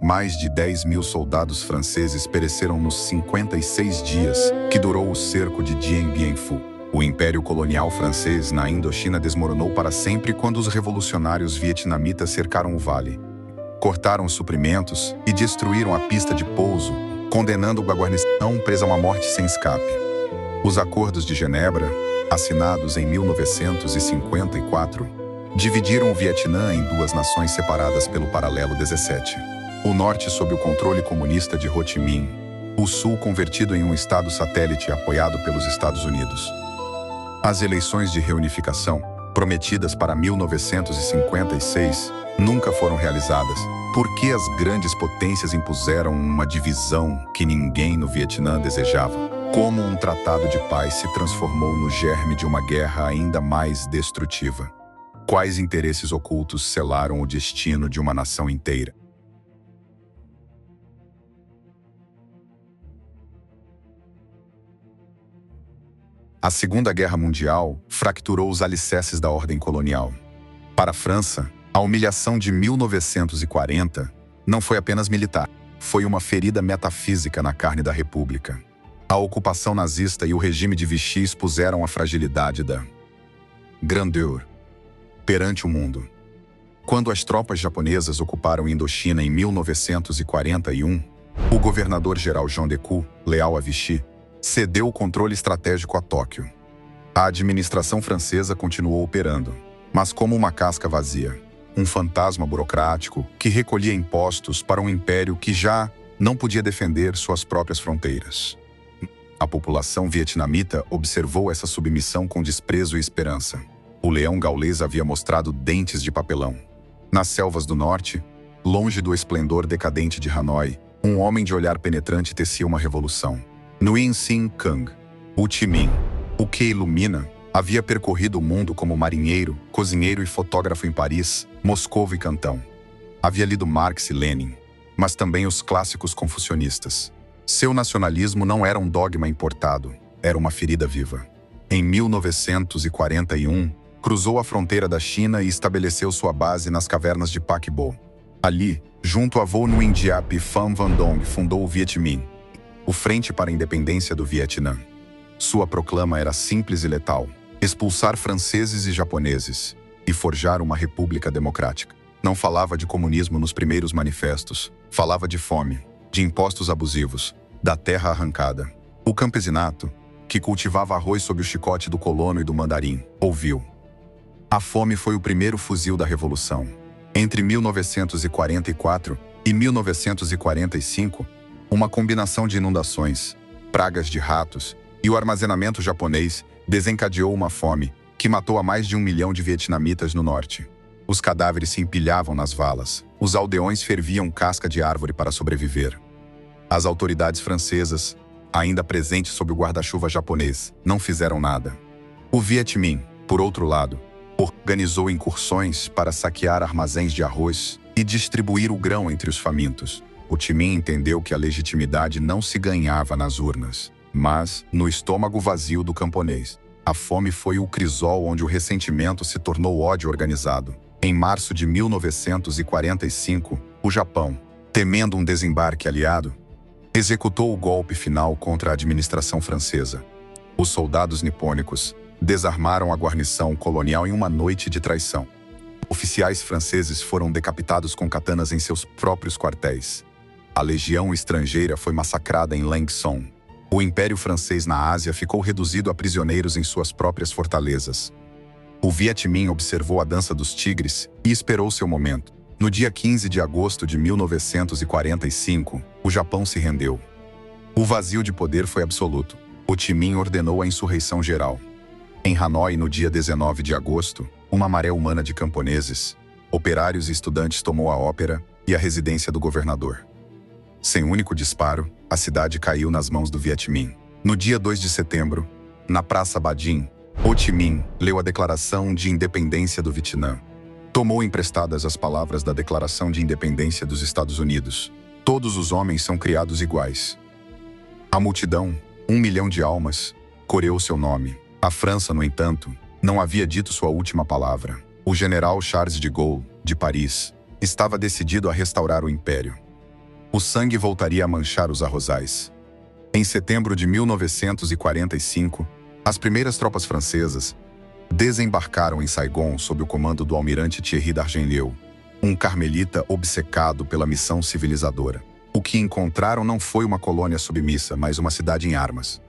mais de 10.000 soldados franceses pereceram nos 56 dias que durou o cerco de Dien Bien Phu. O Império Colonial Francês na Indochina desmoronou para sempre quando os revolucionários vietnamitas cercaram o vale. Cortaram os suprimentos e destruíram a pista de pouso, condenando a guarnição presa a uma morte sem escape. Os Acordos de Genebra, assinados em 1954, dividiram o Vietnã em duas nações separadas pelo paralelo 17. O norte sob o controle comunista de Ho Chi Minh, o sul convertido em um estado satélite apoiado pelos Estados Unidos. As eleições de reunificação, prometidas para 1956, nunca foram realizadas, porque as grandes potências impuseram uma divisão que ninguém no Vietnã desejava. Como um tratado de paz se transformou no germe de uma guerra ainda mais destrutiva? Quais interesses ocultos selaram o destino de uma nação inteira? A Segunda Guerra Mundial fracturou os alicerces da ordem colonial. Para a França, a humilhação de 1940 não foi apenas militar, foi uma ferida metafísica na carne da República. A ocupação nazista e o regime de Vichy expuseram a fragilidade da grandeur perante o mundo. Quando as tropas japonesas ocuparam Indochina em 1941, o governador-geral Jean Decoux, leal a Vichy, cedeu o controle estratégico a Tóquio. A administração francesa continuou operando, mas como uma casca vazia, um fantasma burocrático que recolhia impostos para um império que já não podia defender suas próprias fronteiras. A população vietnamita observou essa submissão com desprezo e esperança. O leão gaulês havia mostrado dentes de papelão. Nas selvas do norte, longe do esplendor decadente de Hanoi, um homem de olhar penetrante tecia uma revolução. Nguyen Sinh Cang, Ho Chi Minh, o que ilumina, havia percorrido o mundo como marinheiro, cozinheiro e fotógrafo em Paris, Moscou e Cantão. Havia lido Marx e Lenin, mas também os clássicos confucionistas. Seu nacionalismo não era um dogma importado, era uma ferida viva. Em 1941, cruzou a fronteira da China e estabeleceu sua base nas cavernas de Pac Bo. Ali, junto a Vo Nguyen Diap e Pham Van Dong, fundou o Viet Minh, o Frente para a Independência do Vietnã. Sua proclama era simples e letal: expulsar franceses e japoneses e forjar uma república democrática. Não falava de comunismo nos primeiros manifestos, falava de fome, de impostos abusivos, da terra arrancada. O campesinato, que cultivava arroz sob o chicote do colono e do mandarim, ouviu. A fome foi o primeiro fuzil da Revolução. Entre 1944 e 1945, uma combinação de inundações, pragas de ratos e o armazenamento japonês desencadeou uma fome que matou a mais de 1 milhão de vietnamitas no norte. Os cadáveres se empilhavam nas valas, os aldeões ferviam casca de árvore para sobreviver. As autoridades francesas, ainda presentes sob o guarda-chuva japonês, não fizeram nada. O Viet Minh, por outro lado, organizou incursões para saquear armazéns de arroz e distribuir o grão entre os famintos. Ho Chi Minh entendeu que a legitimidade não se ganhava nas urnas, mas no estômago vazio do camponês. A fome foi o crisol onde o ressentimento se tornou ódio organizado. Em março de 1945, o Japão, temendo um desembarque aliado, executou o golpe final contra a administração francesa. Os soldados nipônicos desarmaram a guarnição colonial em uma noite de traição. Oficiais franceses foram decapitados com katanas em seus próprios quartéis. A legião estrangeira foi massacrada em Lang Son. O Império Francês na Ásia ficou reduzido a prisioneiros em suas próprias fortalezas. O Viet Minh observou a dança dos tigres e esperou seu momento. No dia 15 de agosto de 1945, o Japão se rendeu. O vazio de poder foi absoluto. Ho Chi Minh ordenou a insurreição geral. Em Hanoi, no dia 19 de agosto, uma maré humana de camponeses, operários e estudantes tomou a ópera e a residência do governador. Sem único disparo, a cidade caiu nas mãos do Viet Minh. No dia 2 de setembro, na Praça Ba Dinh, Ho Chi Minh leu a Declaração de Independência do Vietnã. Tomou emprestadas as palavras da Declaração de Independência dos Estados Unidos. Todos os homens são criados iguais. A multidão, 1 milhão de almas, coreou seu nome. A França, no entanto, não havia dito sua última palavra. O general Charles de Gaulle, de Paris, estava decidido a restaurar o império. O sangue voltaria a manchar os arrozais. Em setembro de 1945, as primeiras tropas francesas desembarcaram em Saigon sob o comando do almirante Thierry d'Argenlieu, um carmelita obcecado pela missão civilizadora. O que encontraram não foi uma colônia submissa, mas uma cidade em armas.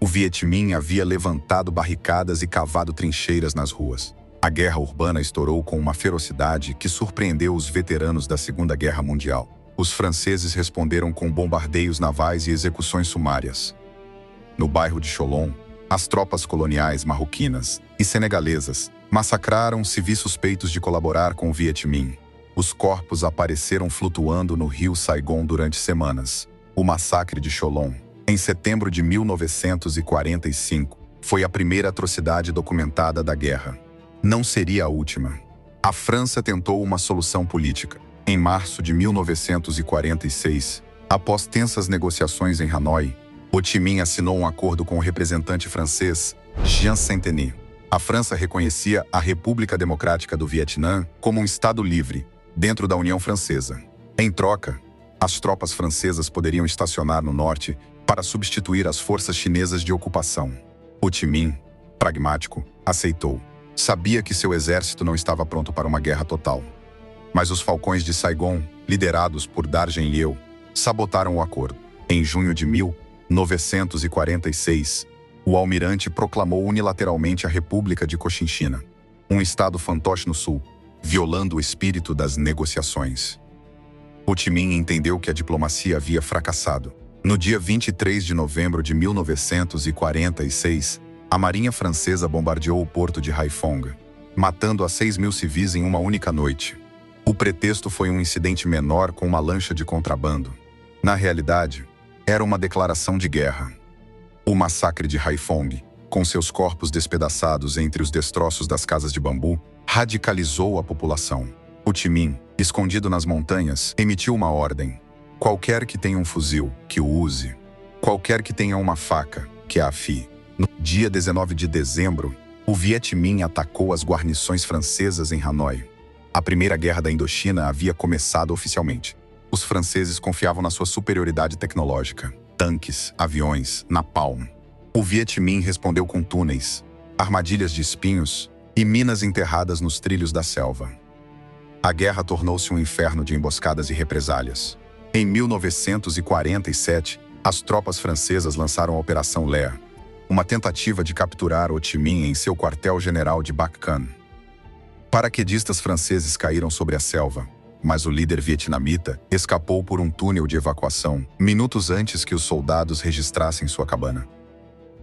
O Viet Minh havia levantado barricadas e cavado trincheiras nas ruas. A guerra urbana estourou com uma ferocidade que surpreendeu os veteranos da Segunda Guerra Mundial. Os franceses responderam com bombardeios navais e execuções sumárias. No bairro de Cholon, as tropas coloniais marroquinas e senegalesas massacraram civis suspeitos de colaborar com o Viet Minh. Os corpos apareceram flutuando no rio Saigon durante semanas. O massacre de Cholon, em setembro de 1945, foi a primeira atrocidade documentada da guerra. Não seria a última. A França tentou uma solução política. Em março de 1946, após tensas negociações em Hanoi, Ho Chi Minh assinou um acordo com o representante francês Jean Saint-Denis. A França reconhecia a República Democrática do Vietnã como um Estado livre, dentro da União Francesa. Em troca, as tropas francesas poderiam estacionar no norte para substituir as forças chinesas de ocupação. Ho Chi Minh, pragmático, aceitou. Sabia que seu exército não estava pronto para uma guerra total. Mas os falcões de Saigon, liderados por D'Argenlieu, sabotaram o acordo. Em junho de 1946, o almirante proclamou unilateralmente a República de Cochinchina, um estado fantoche no sul, violando o espírito das negociações. Ho Chi Minh entendeu que a diplomacia havia fracassado. No dia 23 de novembro de 1946, a Marinha Francesa bombardeou o porto de Haiphong, matando a 6.000 civis em uma única noite. O pretexto foi um incidente menor com uma lancha de contrabando. Na realidade, era uma declaração de guerra. O massacre de Haiphong, com seus corpos despedaçados entre os destroços das casas de bambu, radicalizou a população. Ho Chi Minh, escondido nas montanhas, emitiu uma ordem. Qualquer que tenha um fuzil, que o use. Qualquer que tenha uma faca, que a afie. No dia 19 de dezembro, o Viet Minh atacou as guarnições francesas em Hanoi. A Primeira Guerra da Indochina havia começado oficialmente. Os franceses confiavam na sua superioridade tecnológica. Tanques, aviões, napalm. O Viet Minh respondeu com túneis, armadilhas de espinhos e minas enterradas nos trilhos da selva. A guerra tornou-se um inferno de emboscadas e represálias. Em 1947, as tropas francesas lançaram a Operação Lear, uma tentativa de capturar Ho Chi Minh em seu quartel-general de Bac Can. Paraquedistas franceses caíram sobre a selva, mas o líder vietnamita escapou por um túnel de evacuação, minutos antes que os soldados registrassem sua cabana.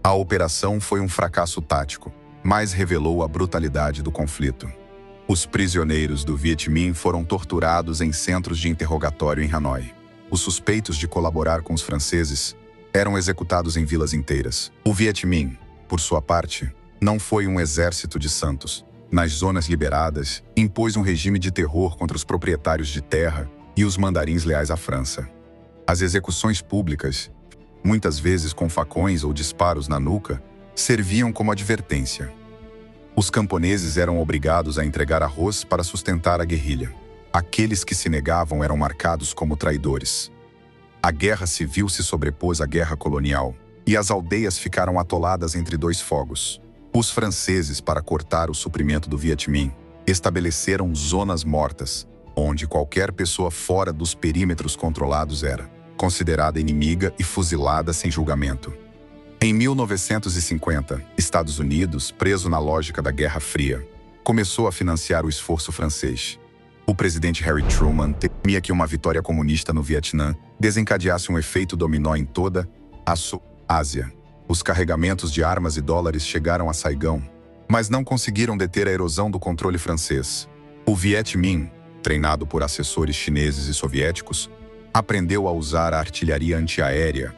A operação foi um fracasso tático, mas revelou a brutalidade do conflito. Os prisioneiros do Viet Minh foram torturados em centros de interrogatório em Hanoi. Os suspeitos de colaborar com os franceses eram executados em vilas inteiras. O Viet Minh, por sua parte, não foi um exército de santos. Nas zonas liberadas, impôs um regime de terror contra os proprietários de terra e os mandarins leais à França. As execuções públicas, muitas vezes com facões ou disparos na nuca, serviam como advertência. Os camponeses eram obrigados a entregar arroz para sustentar a guerrilha. Aqueles que se negavam eram marcados como traidores. A guerra civil se sobrepôs à guerra colonial, e as aldeias ficaram atoladas entre dois fogos. Os franceses, para cortar o suprimento do Viet Minh, estabeleceram zonas mortas, onde qualquer pessoa fora dos perímetros controlados era considerada inimiga e fuzilada sem julgamento. Em 1950, Estados Unidos, preso na lógica da Guerra Fria, começou a financiar o esforço francês. O presidente Harry Truman temia que uma vitória comunista no Vietnã desencadeasse um efeito dominó em toda a Ásia. Os carregamentos de armas e dólares chegaram a Saigão, mas não conseguiram deter a erosão do controle francês. O Viet Minh, treinado por assessores chineses e soviéticos, aprendeu a usar a artilharia antiaérea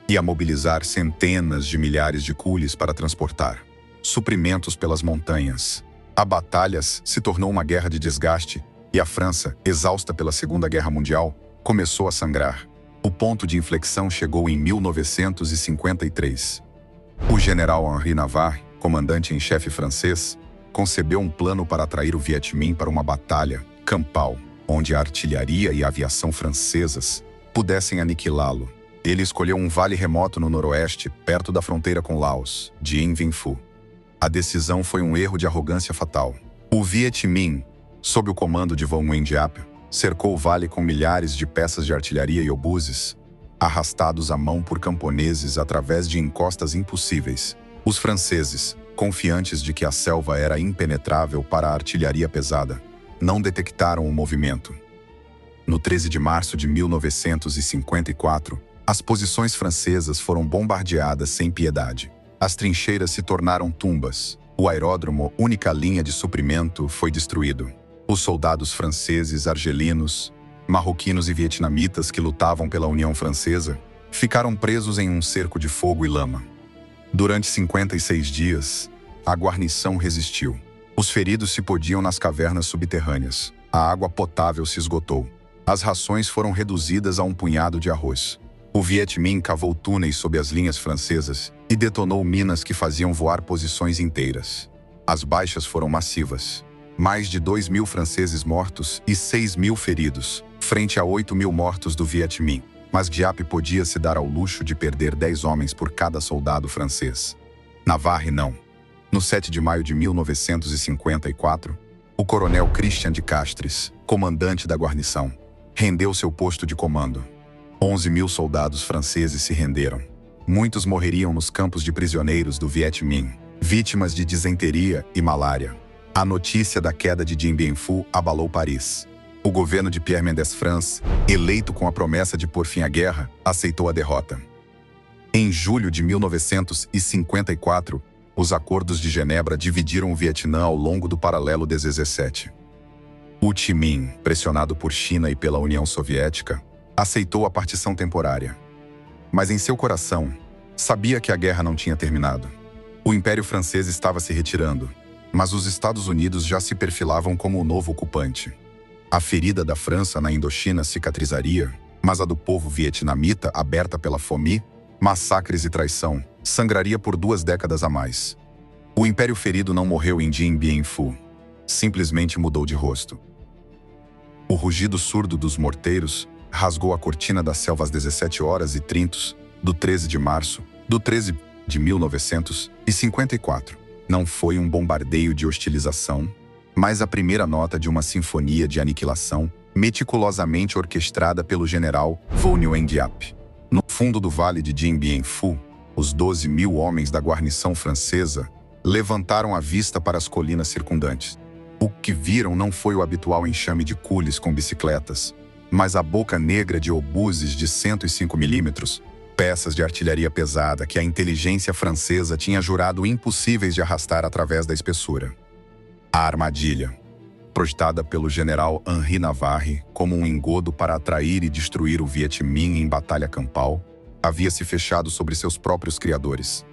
e a mobilizar centenas de milhares de coolies para transportar suprimentos pelas montanhas. A batalha se tornou uma guerra de desgaste e a França, exausta pela Segunda Guerra Mundial, começou a sangrar. O ponto de inflexão chegou em 1953. O general Henri Navarre, comandante-em-chefe francês, concebeu um plano para atrair o Viet Minh para uma batalha campal, onde a artilharia e a aviação francesas pudessem aniquilá-lo. Ele escolheu um vale remoto no noroeste, perto da fronteira com Laos, Dien Bien Phu. A decisão foi um erro de arrogância fatal. O Viet Minh, sob o comando de Võ Nguyên Giap, cercou o vale com milhares de peças de artilharia e obuses, arrastados à mão por camponeses através de encostas impossíveis. Os franceses, confiantes de que a selva era impenetrável para a artilharia pesada, não detectaram o movimento. No 13 de março de 1954, as posições francesas foram bombardeadas sem piedade. As trincheiras se tornaram tumbas. O aeródromo, única linha de suprimento, foi destruído. Os soldados franceses, argelinos, marroquinos e vietnamitas que lutavam pela União Francesa ficaram presos em um cerco de fogo e lama. Durante 56 dias, a guarnição resistiu. Os feridos se podiam nas cavernas subterrâneas. A água potável se esgotou. As rações foram reduzidas a um punhado de arroz. O Viet Minh cavou túneis sob as linhas francesas e detonou minas que faziam voar posições inteiras. As baixas foram massivas. Mais de 2.000 franceses mortos e 6.000 feridos, frente a 8.000 mortos do Viet Minh. Mas Giap podia se dar ao luxo de perder 10 homens por cada soldado francês. Navarre não. No 7 de maio de 1954, o coronel Christian de Castres, comandante da guarnição, rendeu seu posto de comando. 11.000 soldados franceses se renderam. Muitos morreriam nos campos de prisioneiros do Viet Minh, vítimas de disenteria e malária. A notícia da queda de Dien Bien Phu abalou Paris. O governo de Pierre Mendès France, eleito com a promessa de pôr fim à guerra, aceitou a derrota. Em julho de 1954, os acordos de Genebra dividiram o Vietnã ao longo do paralelo 17. Ho Chi Minh, pressionado por China e pela União Soviética, aceitou a partição temporária. Mas em seu coração, sabia que a guerra não tinha terminado. O Império Francês estava se retirando, mas os Estados Unidos já se perfilavam como o novo ocupante. A ferida da França na Indochina cicatrizaria, mas a do povo vietnamita, aberta pela fome, massacres e traição, sangraria por 2 décadas a mais. O Império ferido não morreu em Dien Bien Phu, simplesmente mudou de rosto. O rugido surdo dos morteiros rasgou a cortina da selva às 17h30 do 13 de março de 1954. Não foi um bombardeio de hostilização, mas a primeira nota de uma sinfonia de aniquilação meticulosamente orquestrada pelo general Võ Nguyên Giap. No fundo do vale de Dien Bien Phu, os 12.000 homens da guarnição francesa levantaram a vista para as colinas circundantes. O que viram não foi o habitual enxame de cules com bicicletas, mas a boca negra de obuses de 105 milímetros, peças de artilharia pesada que a inteligência francesa tinha jurado impossíveis de arrastar através da espessura. A armadilha, projetada pelo general Henri Navarre como um engodo para atrair e destruir o Viet Minh em batalha campal, havia se fechado sobre seus próprios criadores.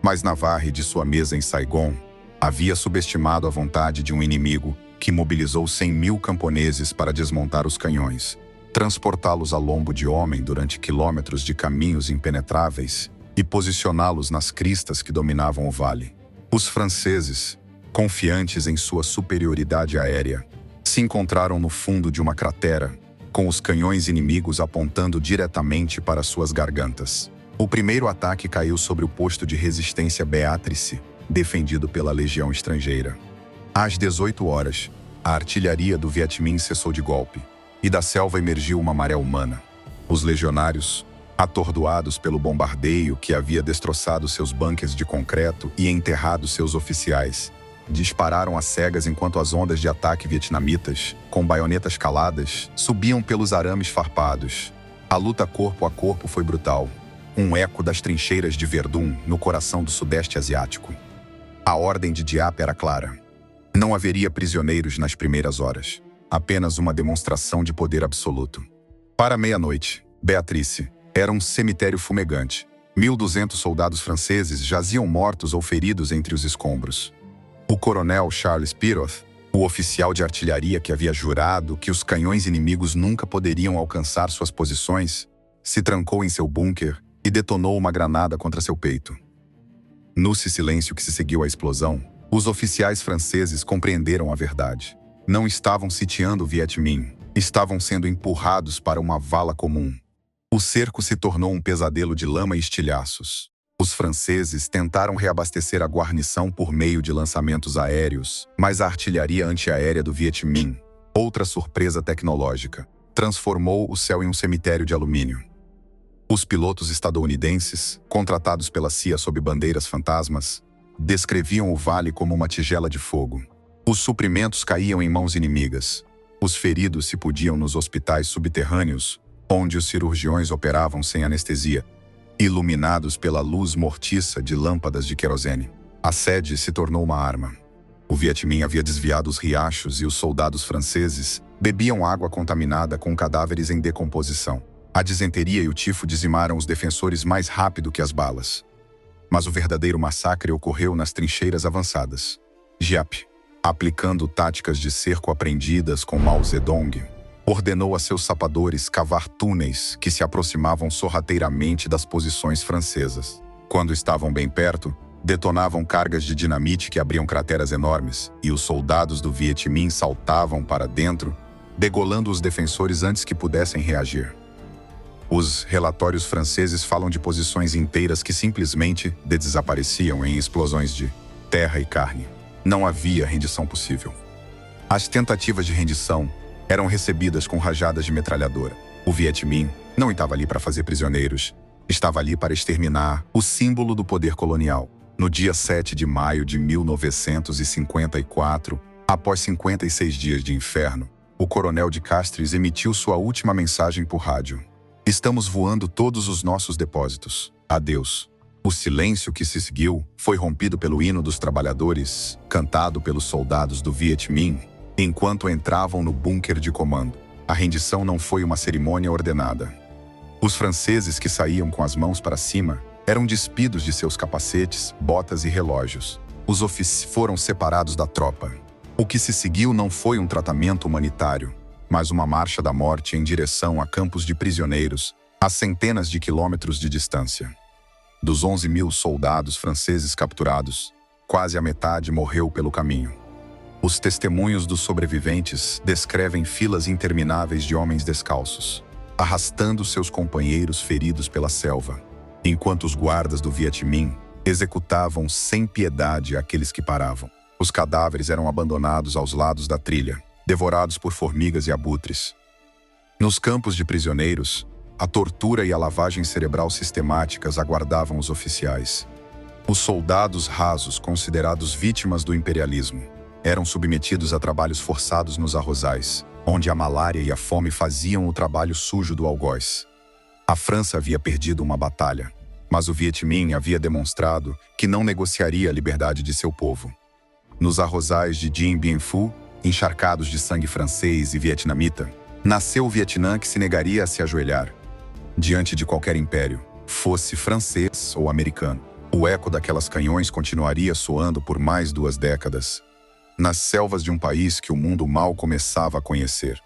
Mas Navarre, de sua mesa em Saigon, havia subestimado a vontade de um inimigo que mobilizou 100.000 camponeses para desmontar os canhões, transportá-los a lombo de homem durante quilômetros de caminhos impenetráveis e posicioná-los nas cristas que dominavam o vale. Os franceses, confiantes em sua superioridade aérea, se encontraram no fundo de uma cratera, com os canhões inimigos apontando diretamente para suas gargantas. O primeiro ataque caiu sobre o posto de resistência Beatrice, defendido pela legião estrangeira. Às 18 horas, a artilharia do Viet Minh cessou de golpe, e da selva emergiu uma maré humana. Os legionários, atordoados pelo bombardeio que havia destroçado seus bunkers de concreto e enterrado seus oficiais, dispararam às cegas enquanto as ondas de ataque vietnamitas, com baionetas caladas, subiam pelos arames farpados. A luta corpo a corpo foi brutal, um eco das trincheiras de Verdun no coração do Sudeste Asiático. A ordem de Giap era clara. Não haveria prisioneiros nas primeiras horas, apenas uma demonstração de poder absoluto. Para meia-noite, Beatrice era um cemitério fumegante. 1.200 soldados franceses jaziam mortos ou feridos entre os escombros. O coronel Charles Piroth, o oficial de artilharia que havia jurado que os canhões inimigos nunca poderiam alcançar suas posições, se trancou em seu bunker e detonou uma granada contra seu peito. No silêncio que se seguiu à explosão, os oficiais franceses compreenderam a verdade. Não estavam sitiando o Viet Minh, estavam sendo empurrados para uma vala comum. O cerco se tornou um pesadelo de lama e estilhaços. Os franceses tentaram reabastecer a guarnição por meio de lançamentos aéreos, mas a artilharia antiaérea do Viet Minh, outra surpresa tecnológica, transformou o céu em um cemitério de alumínio. Os pilotos estadunidenses, contratados pela CIA sob bandeiras fantasmas, descreviam o vale como uma tigela de fogo. Os suprimentos caíam em mãos inimigas. Os feridos se podiam nos hospitais subterrâneos, onde os cirurgiões operavam sem anestesia, iluminados pela luz mortiça de lâmpadas de querosene. A sede se tornou uma arma. O Viet Minh havia desviado os riachos e os soldados franceses bebiam água contaminada com cadáveres em decomposição. A disenteria e o tifo dizimaram os defensores mais rápido que as balas. Mas o verdadeiro massacre ocorreu nas trincheiras avançadas. Giap, aplicando táticas de cerco aprendidas com Mao Zedong, ordenou a seus sapadores cavar túneis que se aproximavam sorrateiramente das posições francesas. Quando estavam bem perto, detonavam cargas de dinamite que abriam crateras enormes, e os soldados do Viet Minh saltavam para dentro, degolando os defensores antes que pudessem reagir. Os relatórios franceses falam de posições inteiras que simplesmente desapareciam em explosões de terra e carne. Não havia rendição possível. As tentativas de rendição eram recebidas com rajadas de metralhadora. O Viet Minh não estava ali para fazer prisioneiros, estava ali para exterminar o símbolo do poder colonial. No dia 7 de maio de 1954, após 56 dias de inferno, o coronel de Castres emitiu sua última mensagem por rádio. Estamos voando todos os nossos depósitos. Adeus. O silêncio que se seguiu foi rompido pelo hino dos trabalhadores, cantado pelos soldados do Viet Minh, enquanto entravam no bunker de comando. A rendição não foi uma cerimônia ordenada. Os franceses que saíam com as mãos para cima eram despidos de seus capacetes, botas e relógios. Os oficiais foram separados da tropa. O que se seguiu não foi um tratamento humanitário, mas uma marcha da morte em direção a campos de prisioneiros, a centenas de quilômetros de distância. Dos 11.000 soldados franceses capturados, quase a metade morreu pelo caminho. Os testemunhos dos sobreviventes descrevem filas intermináveis de homens descalços, arrastando seus companheiros feridos pela selva, enquanto os guardas do Viet Minh executavam sem piedade aqueles que paravam. Os cadáveres eram abandonados aos lados da trilha, devorados por formigas e abutres. Nos campos de prisioneiros, a tortura e a lavagem cerebral sistemáticas aguardavam os oficiais. Os soldados rasos, considerados vítimas do imperialismo, eram submetidos a trabalhos forçados nos arrozais, onde a malária e a fome faziam o trabalho sujo do algoz. A França havia perdido uma batalha, mas o Viet Minh havia demonstrado que não negociaria a liberdade de seu povo. Nos arrozais de Dien Bien Phu, encharcados de sangue francês e vietnamita, nasceu o Vietnã que se negaria a se ajoelhar diante de qualquer império, fosse francês ou americano. O eco daquelas canhões continuaria soando por mais 2 décadas, nas selvas de um país que o mundo mal começava a conhecer.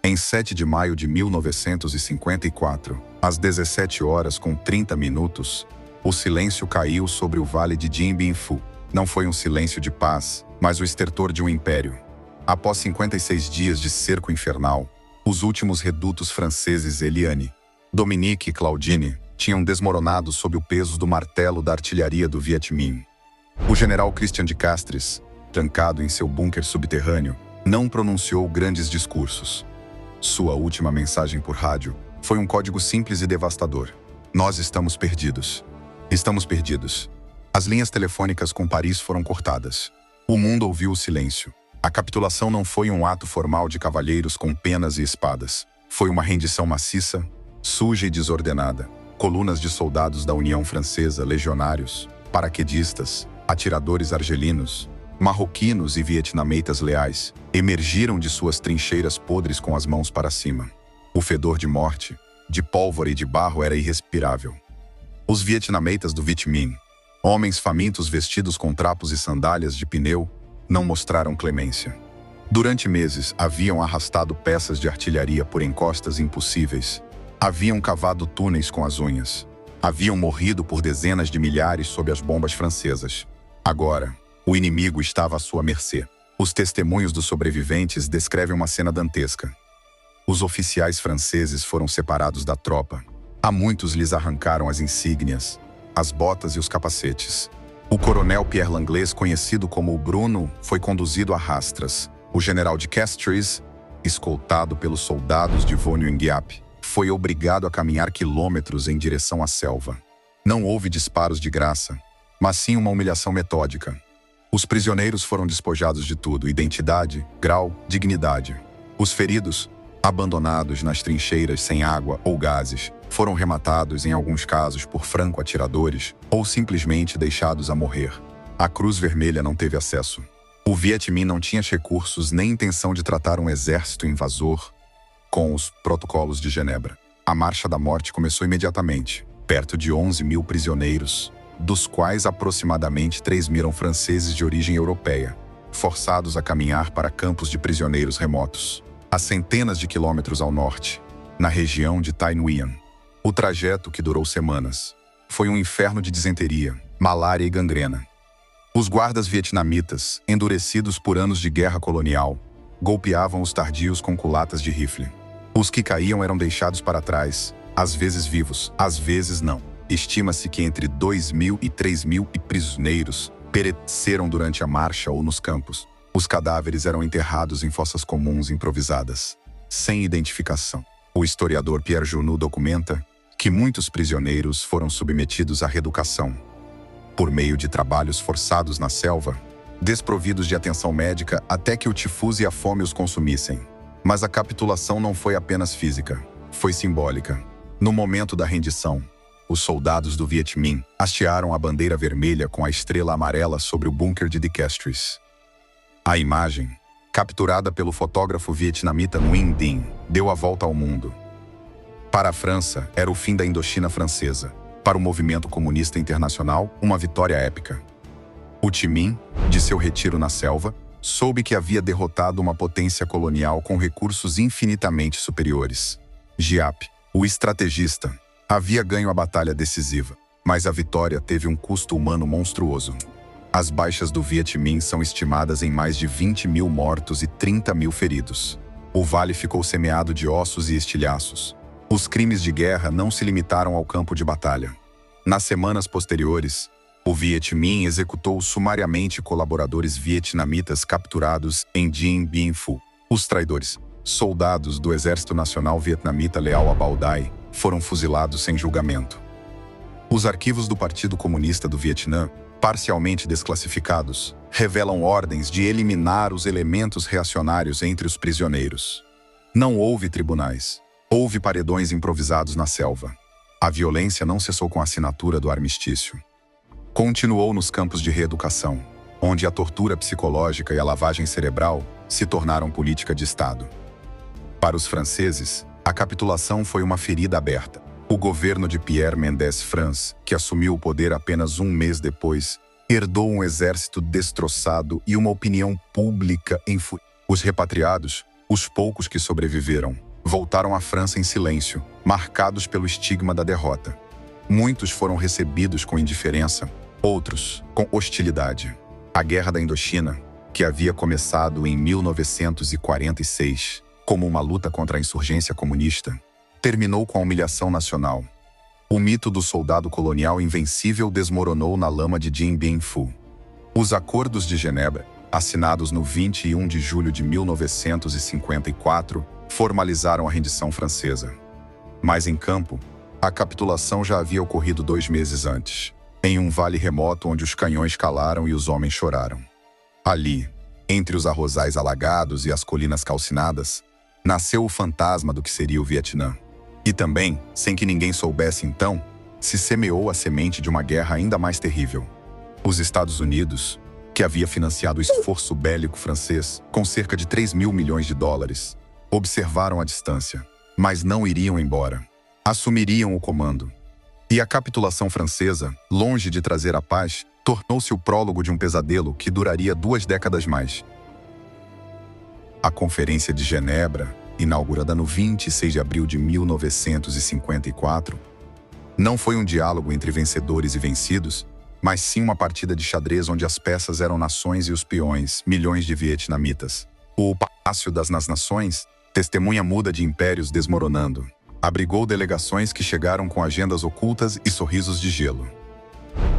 Em 7 de maio de 1954, às 17h30, o silêncio caiu sobre o vale de Dien Bien Phu. Não foi um silêncio de paz, mas o estertor de um império. Após 56 dias de cerco infernal, os últimos redutos franceses Eliane, Dominique e Claudine tinham desmoronado sob o peso do martelo da artilharia do Viet Minh. O general Christian de Castres, trancado em seu bunker subterrâneo, não pronunciou grandes discursos. Sua última mensagem por rádio foi um código simples e devastador. Nós estamos perdidos. Estamos perdidos. As linhas telefônicas com Paris foram cortadas. O mundo ouviu o silêncio. A capitulação não foi um ato formal de cavalheiros com penas e espadas. Foi uma rendição maciça, suja e desordenada. Colunas de soldados da União Francesa, legionários, paraquedistas, atiradores argelinos, marroquinos e vietnamitas leais, emergiram de suas trincheiras podres com as mãos para cima. O fedor de morte, de pólvora e de barro era irrespirável. Os vietnamitas do Viet Minh, homens famintos vestidos com trapos e sandálias de pneu, não mostraram clemência. Durante meses, haviam arrastado peças de artilharia por encostas impossíveis. Haviam cavado túneis com as unhas. Haviam morrido por dezenas de milhares sob as bombas francesas. Agora, o inimigo estava à sua mercê. Os testemunhos dos sobreviventes descrevem uma cena dantesca. Os oficiais franceses foram separados da tropa. A muitos lhes arrancaram as insígnias, as botas e os capacetes. O coronel Pierre Langlais, conhecido como o Bruno, foi conduzido a rastras. O general de Castries, escoltado pelos soldados de von Nguyen, foi obrigado a caminhar quilômetros em direção à selva. Não houve disparos de graça, mas sim uma humilhação metódica. Os prisioneiros foram despojados de tudo: identidade, grau, dignidade. Os feridos, abandonados nas trincheiras sem água ou gases, foram rematados em alguns casos por franco-atiradores ou simplesmente deixados a morrer. A Cruz Vermelha não teve acesso. O Viet Minh não tinha recursos nem intenção de tratar um exército invasor com os protocolos de Genebra. A Marcha da Morte começou imediatamente. Perto de 11 mil prisioneiros, dos quais aproximadamente 3 mil eram franceses de origem europeia, forçados a caminhar para campos de prisioneiros remotos, a centenas de quilômetros ao norte, na região de Tay Nguyen. O trajeto, que durou semanas, foi um inferno de disenteria, malária e gangrena. Os guardas vietnamitas, endurecidos por anos de guerra colonial, golpeavam os tardios com culatas de rifle. Os que caíam eram deixados para trás, às vezes vivos, às vezes não. Estima-se que entre 2.000 e 3.000 prisioneiros pereceram durante a marcha ou nos campos. Os cadáveres eram enterrados em fossas comuns improvisadas, sem identificação. O historiador Pierre Junot documenta que muitos prisioneiros foram submetidos à reeducação, por meio de trabalhos forçados na selva, desprovidos de atenção médica até que o tifus e a fome os consumissem. Mas a capitulação não foi apenas física, foi simbólica. No momento da rendição, os soldados do Viet Minh hastearam a bandeira vermelha com a estrela amarela sobre o bunker de Castries. A imagem, capturada pelo fotógrafo vietnamita Nguyen Dinh, deu a volta ao mundo. Para a França, era o fim da Indochina francesa. Para o movimento comunista internacional, uma vitória épica. Ho Chi Minh, de seu retiro na selva, soube que havia derrotado uma potência colonial com recursos infinitamente superiores. Giap, o estrategista, havia ganho a batalha decisiva, mas a vitória teve um custo humano monstruoso. As baixas do Viet Minh são estimadas em mais de 20 mil mortos e 30 mil feridos. O vale ficou semeado de ossos e estilhaços. Os crimes de guerra não se limitaram ao campo de batalha. Nas semanas posteriores, o Viet Minh executou sumariamente colaboradores vietnamitas capturados em Dien Bien Phu. Os traidores, soldados do Exército Nacional Vietnamita leal a Bao Dai, foram fuzilados sem julgamento. Os arquivos do Partido Comunista do Vietnã, parcialmente desclassificados, revelam ordens de eliminar os elementos reacionários entre os prisioneiros. Não houve tribunais. Houve paredões improvisados na selva. A violência não cessou com a assinatura do armistício. Continuou nos campos de reeducação, onde a tortura psicológica e a lavagem cerebral se tornaram política de Estado. Para os franceses, a capitulação foi uma ferida aberta. O governo de Pierre Mendès France, que assumiu o poder apenas um mês depois, herdou um exército destroçado e uma opinião pública em fúria. Os repatriados, os poucos que sobreviveram, voltaram à França em silêncio, marcados pelo estigma da derrota. Muitos foram recebidos com indiferença, outros com hostilidade. A Guerra da Indochina, que havia começado em 1946 como uma luta contra a insurgência comunista, terminou com a humilhação nacional. O mito do soldado colonial invencível desmoronou na lama de Dien Bien Phu. Os Acordos de Genebra, assinados no 21 de julho de 1954, formalizaram a rendição francesa. Mas em campo, a capitulação já havia ocorrido 2 meses antes, em um vale remoto onde os canhões calaram e os homens choraram. Ali, entre os arrozais alagados e as colinas calcinadas, nasceu o fantasma do que seria o Vietnã. E também, sem que ninguém soubesse então, se semeou a semente de uma guerra ainda mais terrível. Os Estados Unidos, que havia financiado o esforço bélico francês com cerca de 3 mil milhões de dólares, observaram a distância, mas não iriam embora. Assumiriam o comando. E a capitulação francesa, longe de trazer a paz, tornou-se o prólogo de um pesadelo que duraria 2 décadas mais. A Conferência de Genebra, inaugurada no 26 de abril de 1954, não foi um diálogo entre vencedores e vencidos, mas sim uma partida de xadrez onde as peças eram nações e os peões, milhões de vietnamitas. O Palácio das Nações Testemunha muda de impérios desmoronando. Abrigou delegações que chegaram com agendas ocultas e sorrisos de gelo.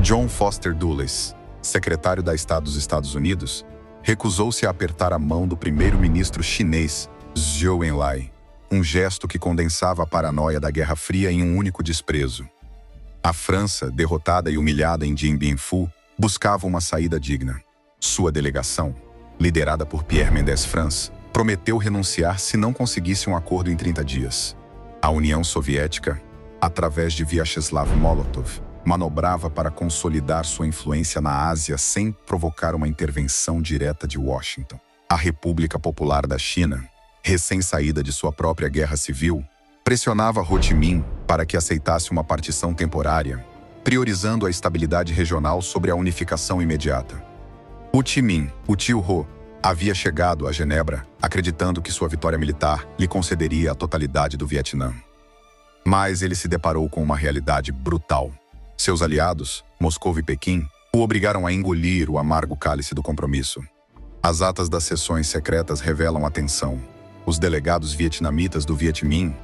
John Foster Dulles, secretário da Estado dos Estados Unidos, recusou-se a apertar a mão do primeiro-ministro chinês Zhou Enlai, um gesto que condensava a paranoia da Guerra Fria em um único desprezo. A França, derrotada e humilhada em Dien Bien Phu, buscava uma saída digna. Sua delegação, liderada por Pierre Mendès France, prometeu renunciar se não conseguisse um acordo em 30 dias. A União Soviética, através de Vyacheslav Molotov, manobrava para consolidar sua influência na Ásia sem provocar uma intervenção direta de Washington. A República Popular da China, recém-saída de sua própria guerra civil, pressionava Ho Chi Minh para que aceitasse uma partição temporária, priorizando a estabilidade regional sobre a unificação imediata. Ho Chi Minh, o tio Ho, havia chegado a Genebra acreditando que sua vitória militar lhe concederia a totalidade do Vietnã. Mas ele se deparou com uma realidade brutal. Seus aliados, Moscou e Pequim, o obrigaram a engolir o amargo cálice do compromisso. As atas das sessões secretas revelam a tensão. Os delegados vietnamitas do Viet Minh,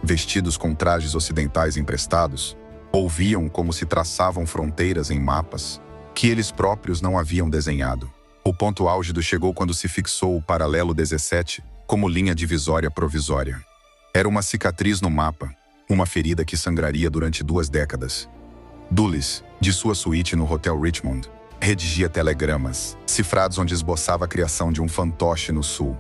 vestidos com trajes ocidentais emprestados, ouviam como se traçavam fronteiras em mapas que eles próprios não haviam desenhado. O ponto álgido chegou quando se fixou o paralelo 17 como linha divisória provisória. Era uma cicatriz no mapa, uma ferida que sangraria durante 2 décadas. Dulles, de sua suíte no Hotel Richmond, redigia telegramas, cifrados onde esboçava a criação de um fantoche no sul,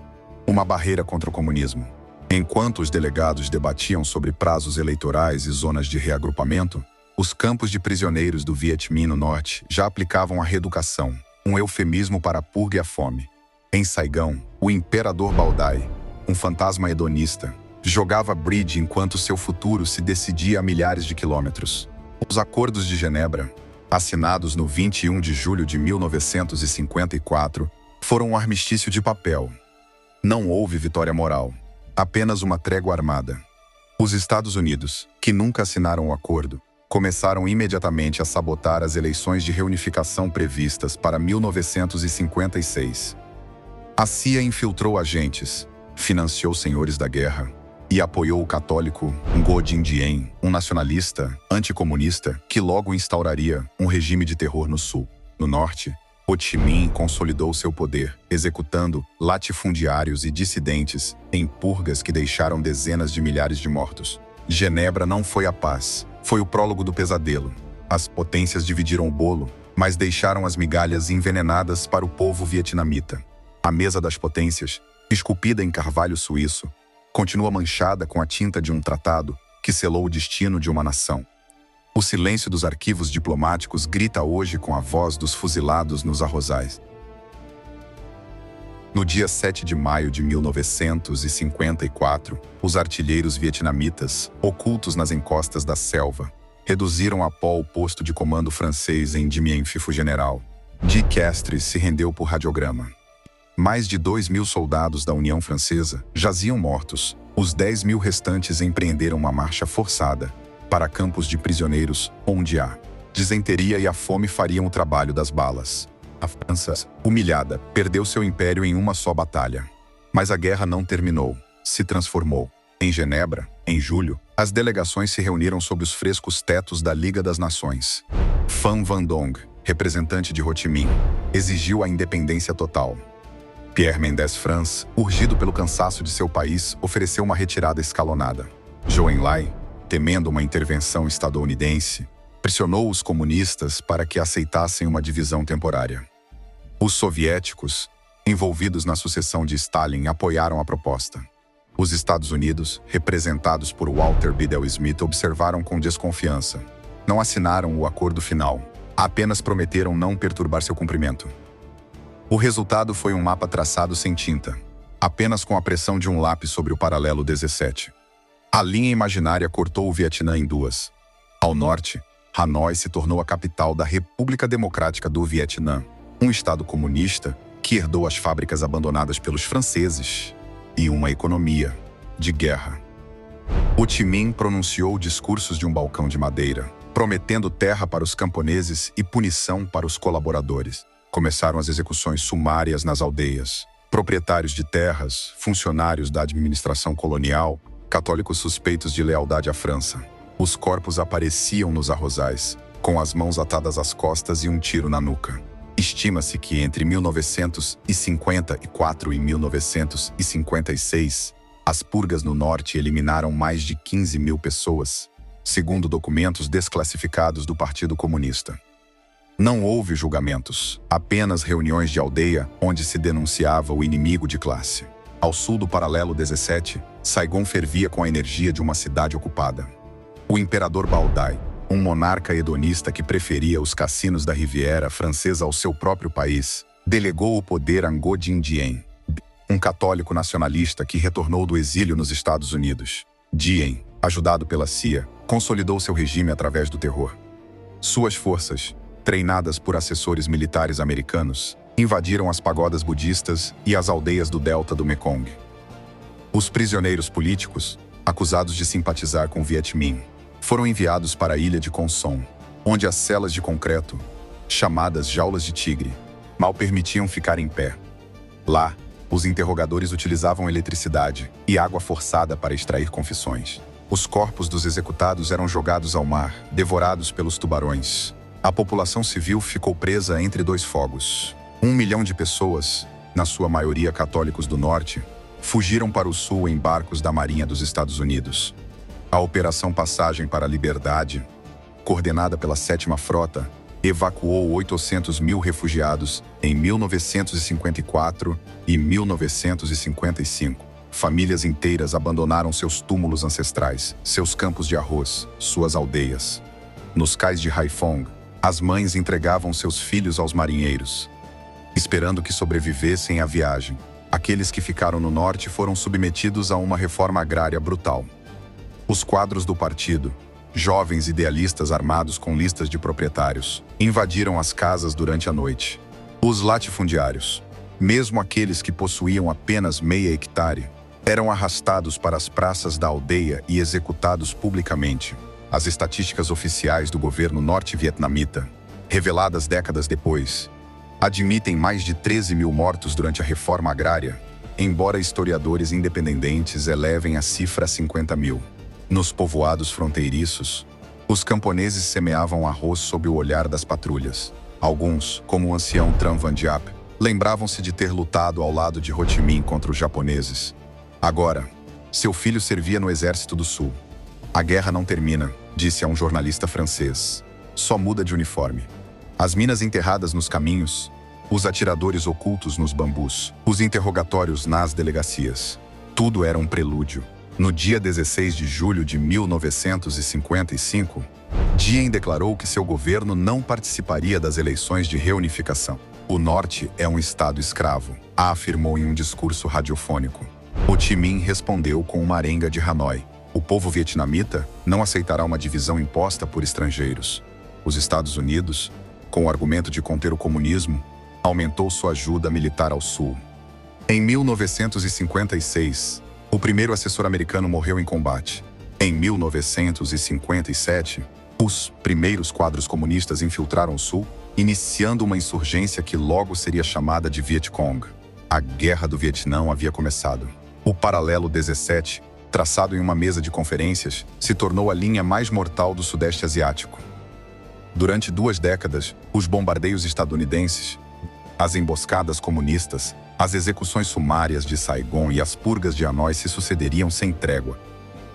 uma barreira contra o comunismo. Enquanto os delegados debatiam sobre prazos eleitorais e zonas de reagrupamento, os campos de prisioneiros do Viet Minh no norte já aplicavam a reeducação, um eufemismo para a purga e a fome. Em Saigão, o imperador Baodai, um fantasma hedonista, jogava bridge enquanto seu futuro se decidia a milhares de quilômetros. Os Acordos de Genebra, assinados no 21 de julho de 1954, foram um armistício de papel. Não houve vitória moral, apenas uma trégua armada. Os Estados Unidos, que nunca assinaram o acordo, começaram imediatamente a sabotar as eleições de reunificação previstas para 1956. A CIA infiltrou agentes, financiou senhores da guerra e apoiou o católico Ngo Dinh Diem, um nacionalista anticomunista que logo instauraria um regime de terror no sul. No norte, Ho Chi Minh consolidou seu poder, executando latifundiários e dissidentes em purgas que deixaram dezenas de milhares de mortos. Genebra não foi a paz, foi o prólogo do pesadelo. As potências dividiram o bolo, mas deixaram as migalhas envenenadas para o povo vietnamita. A mesa das potências, esculpida em carvalho suíço, continua manchada com a tinta de um tratado que selou o destino de uma nação. O silêncio dos arquivos diplomáticos grita hoje com a voz dos fuzilados nos arrozais. No dia 7 de maio de 1954, os artilheiros vietnamitas, ocultos nas encostas da selva, reduziram a pó o posto de comando francês em Dien Phu General. Guy Castries se rendeu por radiograma. Mais de 2.000 soldados da União Francesa jaziam mortos. Os 10.000 restantes empreenderam uma marcha forçada para campos de prisioneiros onde a disenteria e a fome fariam o trabalho das balas. A França, humilhada, perdeu seu império em uma só batalha. Mas a guerra não terminou, se transformou. Em Genebra, em julho, as delegações se reuniram sob os frescos tetos da Liga das Nações. Pham Van Dong, representante de Ho Chi Minh, exigiu a independência total. Pierre Mendès France, urgido pelo cansaço de seu país, ofereceu uma retirada escalonada. Zhou Enlai, temendo uma intervenção estadunidense, pressionou os comunistas para que aceitassem uma divisão temporária. Os soviéticos, envolvidos na sucessão de Stalin, apoiaram a proposta. Os Estados Unidos, representados por Walter Bedell Smith, observaram com desconfiança. Não assinaram o acordo final, apenas prometeram não perturbar seu cumprimento. O resultado foi um mapa traçado sem tinta, apenas com a pressão de um lápis sobre o paralelo 17. A linha imaginária cortou o Vietnã em duas. Ao norte, Hanoi se tornou a capital da República Democrática do Vietnã, um estado comunista que herdou as fábricas abandonadas pelos franceses e uma economia de guerra. Ho Chi Minh pronunciou discursos de um balcão de madeira, prometendo terra para os camponeses e punição para os colaboradores. Começaram as execuções sumárias nas aldeias. Proprietários de terras, funcionários da administração colonial, católicos suspeitos de lealdade à França. Os corpos apareciam nos arrozais, com as mãos atadas às costas e um tiro na nuca. Estima-se que entre 1954 e 1956, as purgas no norte eliminaram mais de 15 mil pessoas, segundo documentos desclassificados do Partido Comunista. Não houve julgamentos, apenas reuniões de aldeia onde se denunciava o inimigo de classe. Ao sul do paralelo 17, Saigon fervia com a energia de uma cidade ocupada. O imperador Baodai, um monarca hedonista que preferia os cassinos da Riviera Francesa ao seu próprio país, delegou o poder a Ngo Dinh Diem, um católico nacionalista que retornou do exílio nos Estados Unidos. Diem, ajudado pela CIA, consolidou seu regime através do terror. Suas forças, treinadas por assessores militares americanos, invadiram as pagodas budistas e as aldeias do delta do Mekong. Os prisioneiros políticos, acusados de simpatizar com o Viet Minh, foram enviados para a ilha de Con Som, onde as celas de concreto, chamadas jaulas de tigre, mal permitiam ficar em pé. Lá, os interrogadores utilizavam eletricidade e água forçada para extrair confissões. Os corpos dos executados eram jogados ao mar, devorados pelos tubarões. A população civil ficou presa entre dois fogos. 1 milhão de pessoas, na sua maioria católicos do norte, fugiram para o sul em barcos da Marinha dos Estados Unidos. A Operação Passagem para a Liberdade, coordenada pela 7ª Frota, evacuou 800 mil refugiados em 1954 e 1955. Famílias inteiras abandonaram seus túmulos ancestrais, seus campos de arroz, suas aldeias. Nos cais de Haiphong, as mães entregavam seus filhos aos marinheiros, esperando que sobrevivessem à viagem. Aqueles que ficaram no norte foram submetidos a uma reforma agrária brutal. Os quadros do partido, jovens idealistas armados com listas de proprietários, invadiram as casas durante a noite. Os latifundiários, mesmo aqueles que possuíam apenas meia hectare, eram arrastados para as praças da aldeia e executados publicamente. As estatísticas oficiais do governo norte-vietnamita, reveladas décadas depois, admitem mais de 13 mil mortos durante a reforma agrária, embora historiadores independentes elevem a cifra a 50 mil. Nos povoados fronteiriços, os camponeses semeavam arroz sob o olhar das patrulhas. Alguns, como o ancião Tran Van Diap, lembravam-se de ter lutado ao lado de Ho Chi Minh contra os japoneses. Agora, seu filho servia no Exército do Sul. A guerra não termina, disse a um jornalista francês. Só muda de uniforme. As minas enterradas nos caminhos, os atiradores ocultos nos bambus, os interrogatórios nas delegacias. Tudo era um prelúdio. No dia 16 de julho de 1955, Diem declarou que seu governo não participaria das eleições de reunificação. O Norte é um estado escravo, afirmou em um discurso radiofônico. Ho Chi Minh respondeu com uma arenga de Hanoi. O povo vietnamita não aceitará uma divisão imposta por estrangeiros. Os Estados Unidos, com o argumento de conter o comunismo, aumentou sua ajuda militar ao sul. Em 1956, o primeiro assessor americano morreu em combate. Em 1957, os primeiros quadros comunistas infiltraram o sul, iniciando uma insurgência que logo seria chamada de Vietcong. A Guerra do Vietnã havia começado. O paralelo 17, traçado em uma mesa de conferências, se tornou a linha mais mortal do Sudeste Asiático. Durante 2 décadas, os bombardeios estadunidenses, as emboscadas comunistas, as execuções sumárias de Saigon e as purgas de Hanoi se sucederiam sem trégua.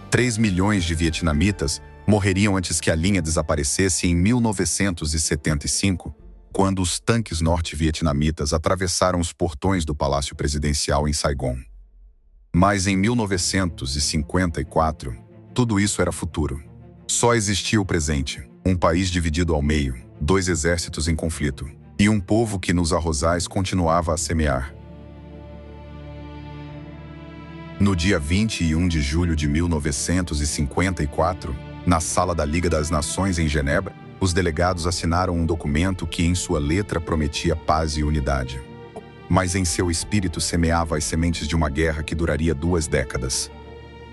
3 milhões de vietnamitas morreriam antes que a linha desaparecesse em 1975, quando os tanques norte-vietnamitas atravessaram os portões do Palácio Presidencial em Saigon. Mas em 1954, tudo isso era futuro. Só existia o presente, um país dividido ao meio, 2 exércitos em conflito, e um povo que nos arrozais continuava a semear. No dia 21 de julho de 1954, na Sala da Liga das Nações em Genebra, os delegados assinaram um documento que em sua letra prometia paz e unidade. Mas em seu espírito semeava as sementes de uma guerra que duraria 2 décadas.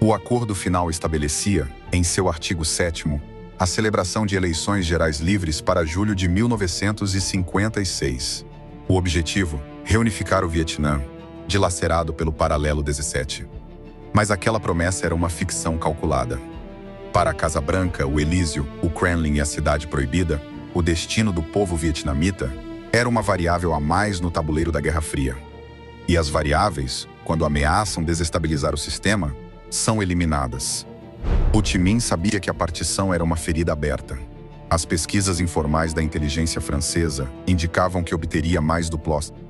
O acordo final estabelecia, em seu artigo 7º, a celebração de eleições gerais livres para julho de 1956. O objetivo, reunificar o Vietnã, dilacerado pelo paralelo 17. Mas aquela promessa era uma ficção calculada. Para a Casa Branca, o Elísio, o Kremlin e a Cidade Proibida, o destino do povo vietnamita era uma variável a mais no tabuleiro da Guerra Fria. E as variáveis, quando ameaçam desestabilizar o sistema, são eliminadas. Ho Chi Minh sabia que a partição era uma ferida aberta. As pesquisas informais da inteligência francesa indicavam que obteria mais do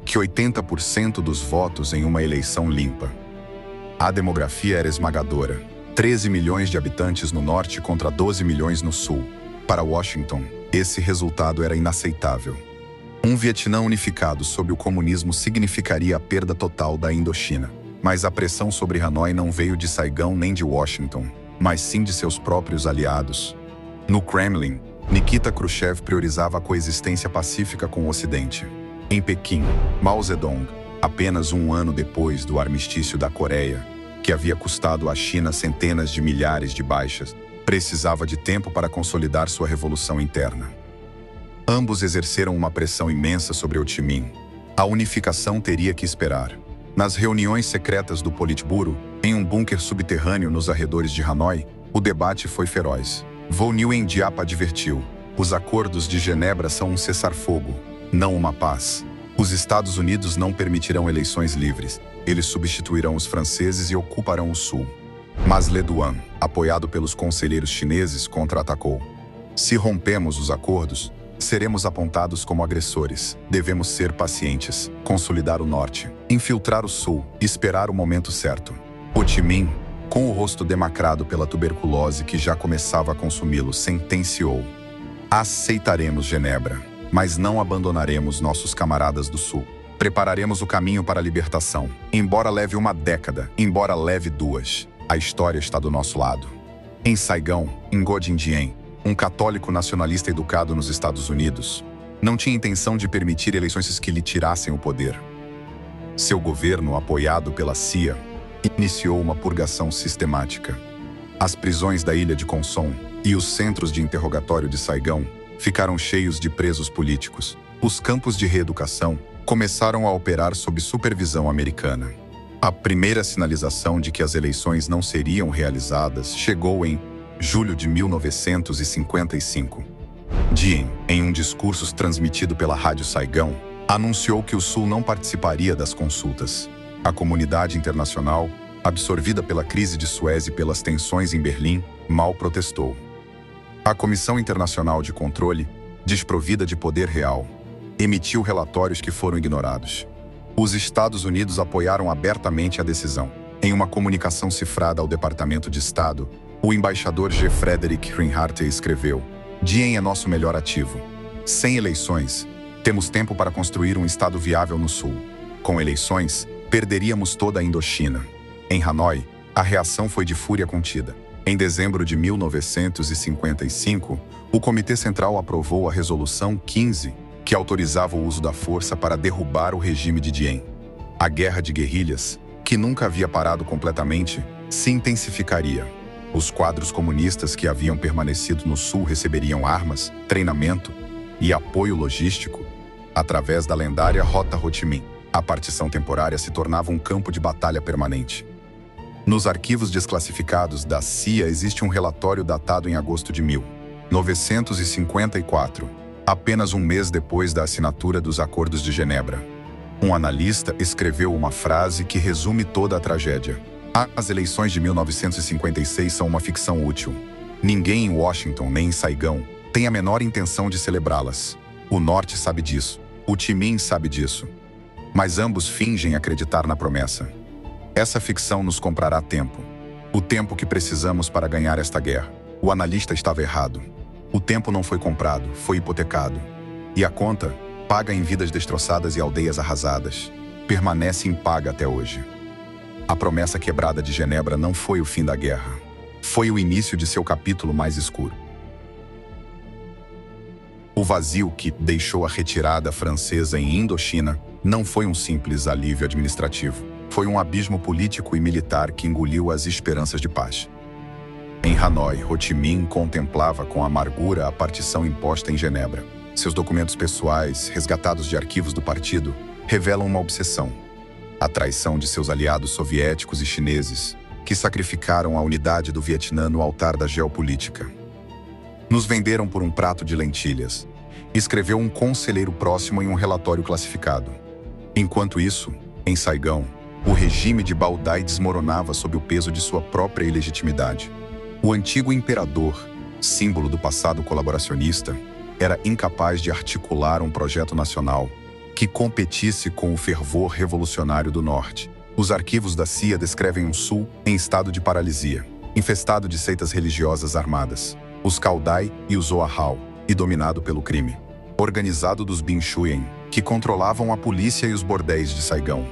que 80% dos votos em uma eleição limpa. A demografia era esmagadora. 13 milhões de habitantes no norte contra 12 milhões no sul. Para Washington, esse resultado era inaceitável. Um Vietnã unificado sob o comunismo significaria a perda total da Indochina. Mas a pressão sobre Hanoi não veio de Saigão nem de Washington, mas sim de seus próprios aliados. No Kremlin, Nikita Khrushchev priorizava a coexistência pacífica com o Ocidente. Em Pequim, Mao Zedong, apenas um ano depois do armistício da Coreia, que havia custado à China centenas de milhares de baixas, precisava de tempo para consolidar sua revolução interna. Ambos exerceram uma pressão imensa sobre Ho Chi Minh. A unificação teria que esperar. Nas reuniões secretas do Politburo, em um bunker subterrâneo nos arredores de Hanoi, o debate foi feroz. Vo Nguyen Diap advertiu: os acordos de Genebra são um cessar-fogo, não uma paz. Os Estados Unidos não permitirão eleições livres. Eles substituirão os franceses e ocuparão o sul. Mas Le Duan, apoiado pelos conselheiros chineses, contra-atacou. Se rompemos os acordos, seremos apontados como agressores. Devemos ser pacientes, consolidar o norte, infiltrar o sul, esperar o momento certo. Ho Chi Minh, com o rosto demacrado pela tuberculose que já começava a consumi-lo, sentenciou: aceitaremos Genebra, mas não abandonaremos nossos camaradas do sul. Prepararemos o caminho para a libertação. Embora leve uma década, embora leve 2, a história está do nosso lado. Em Saigão, Ngo Dinh Diem, um católico nacionalista educado nos Estados Unidos, não tinha intenção de permitir eleições que lhe tirassem o poder. Seu governo, apoiado pela CIA, iniciou uma purgação sistemática. As prisões da ilha de Con Son e os centros de interrogatório de Saigão ficaram cheios de presos políticos. Os campos de reeducação começaram a operar sob supervisão americana. A primeira sinalização de que as eleições não seriam realizadas chegou em julho de 1955. Diem, em um discurso transmitido pela Rádio Saigão, anunciou que o Sul não participaria das consultas. A comunidade internacional, absorvida pela crise de Suez e pelas tensões em Berlim, mal protestou. A Comissão Internacional de Controle, desprovida de poder real, emitiu relatórios que foram ignorados. Os Estados Unidos apoiaram abertamente a decisão. Em uma comunicação cifrada ao Departamento de Estado, o embaixador G. Frederick Reinhardt escreveu: Diem é nosso melhor ativo. Sem eleições, temos tempo para construir um Estado viável no Sul. Com eleições, perderíamos toda a Indochina. Em Hanoi, a reação foi de fúria contida. Em dezembro de 1955, o Comitê Central aprovou a Resolução 15, que autorizava o uso da força para derrubar o regime de Diem. A guerra de guerrilhas, que nunca havia parado completamente, se intensificaria. Os quadros comunistas que haviam permanecido no Sul receberiam armas, treinamento e apoio logístico através da lendária Rota Ho Chi Minh. A partição temporária se tornava um campo de batalha permanente. Nos arquivos desclassificados da CIA existe um relatório datado em agosto de 1954, apenas um mês depois da assinatura dos Acordos de Genebra. Um analista escreveu uma frase que resume toda a tragédia: as eleições de 1956 são uma ficção útil. Ninguém em Washington nem em Saigão tem a menor intenção de celebrá-las. O Norte sabe disso. Ho Chi Minh sabe disso. Mas ambos fingem acreditar na promessa. Essa ficção nos comprará tempo. O tempo que precisamos para ganhar esta guerra. O analista estava errado. O tempo não foi comprado, foi hipotecado. E a conta, paga em vidas destroçadas e aldeias arrasadas, permanece impaga até hoje. A promessa quebrada de Genebra não foi o fim da guerra. Foi o início de seu capítulo mais escuro. O vazio que deixou a retirada francesa em Indochina não foi um simples alívio administrativo. Foi um abismo político e militar que engoliu as esperanças de paz. Em Hanoi, Ho Chi Minh contemplava com amargura a partição imposta em Genebra. Seus documentos pessoais, resgatados de arquivos do partido, revelam uma obsessão: a traição de seus aliados soviéticos e chineses, que sacrificaram a unidade do Vietnã no altar da geopolítica. Nos venderam por um prato de lentilhas, escreveu um conselheiro próximo em um relatório classificado. Enquanto isso, em Saigão, o regime de Bảo Đại desmoronava sob o peso de sua própria ilegitimidade. O antigo imperador, símbolo do passado colaboracionista, era incapaz de articular um projeto nacional que competisse com o fervor revolucionário do Norte. Os arquivos da CIA descrevem um Sul em estado de paralisia, infestado de seitas religiosas armadas, os Cao Dai e os Hoa Hao, e dominado pelo crime organizado dos Binh Xuyen, que controlavam a polícia e os bordéis de Saigão.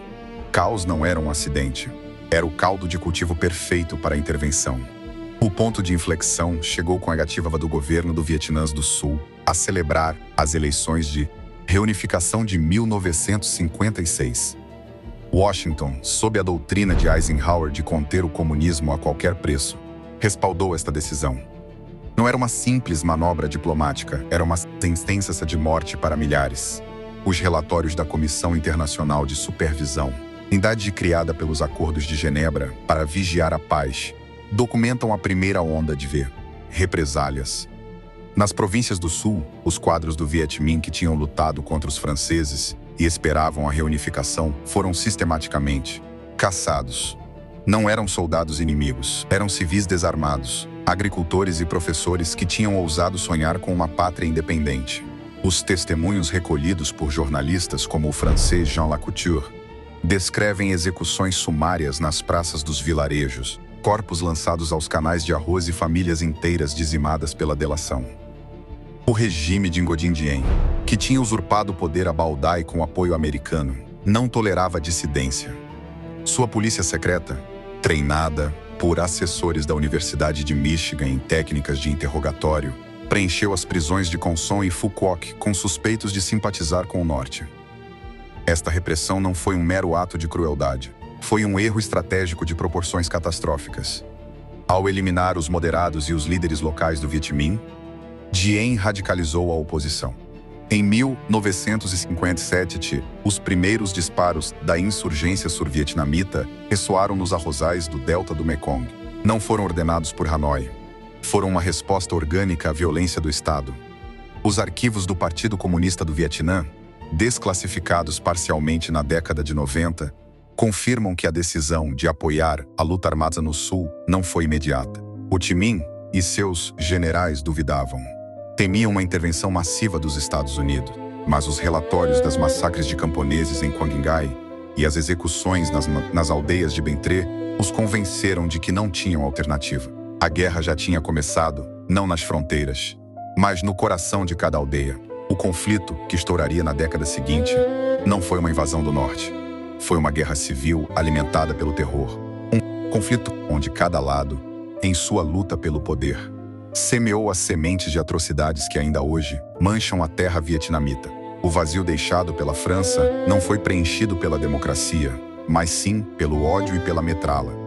Caos não era um acidente, era o caldo de cultivo perfeito para a intervenção. O ponto de inflexão chegou com a negativa do governo do Vietnã do Sul a celebrar as eleições de reunificação de 1956. Washington, sob a doutrina de Eisenhower de conter o comunismo a qualquer preço, respaldou esta decisão. Não era uma simples manobra diplomática, era uma sentença de morte para milhares. Os relatórios da Comissão Internacional de Supervisão, entidade criada pelos Acordos de Genebra para vigiar a paz, documentam a primeira onda de represálias. Nas províncias do Sul, os quadros do Viet Minh que tinham lutado contra os franceses e esperavam a reunificação foram sistematicamente caçados. Não eram soldados inimigos, eram civis desarmados, agricultores e professores que tinham ousado sonhar com uma pátria independente. Os testemunhos recolhidos por jornalistas como o francês Jean Lacouture descrevem execuções sumárias nas praças dos vilarejos, corpos lançados aos canais de arroz e famílias inteiras dizimadas pela delação. O regime de Ngo Dinh Diem, que tinha usurpado o poder a Bảo Đại com apoio americano, não tolerava dissidência. Sua polícia secreta, treinada por assessores da Universidade de Michigan em técnicas de interrogatório, preencheu as prisões de Con Son e Phu Quoc com suspeitos de simpatizar com o Norte. Esta repressão não foi um mero ato de crueldade, foi um erro estratégico de proporções catastróficas. Ao eliminar os moderados e os líderes locais do Viet Minh, Diem radicalizou a oposição. Em 1957, os primeiros disparos da insurgência survietnamita ressoaram nos arrozais do delta do Mekong. Não foram ordenados por Hanoi. Foram uma resposta orgânica à violência do Estado. Os arquivos do Partido Comunista do Vietnã, desclassificados parcialmente na década de 90, confirmam que a decisão de apoiar a luta armada no Sul não foi imediata. Ho Chi Minh e seus generais duvidavam. Temiam uma intervenção massiva dos Estados Unidos, mas os relatórios das massacres de camponeses em Quang Ngai e as execuções nas aldeias de Binh Tre os convenceram de que não tinham alternativa. A guerra já tinha começado, não nas fronteiras, mas no coração de cada aldeia. O conflito, que estouraria na década seguinte, não foi uma invasão do Norte. Foi uma guerra civil alimentada pelo terror. Um conflito onde cada lado, em sua luta pelo poder, semeou as sementes de atrocidades que ainda hoje mancham a terra vietnamita. O vazio deixado pela França não foi preenchido pela democracia, mas sim pelo ódio e pela metralha.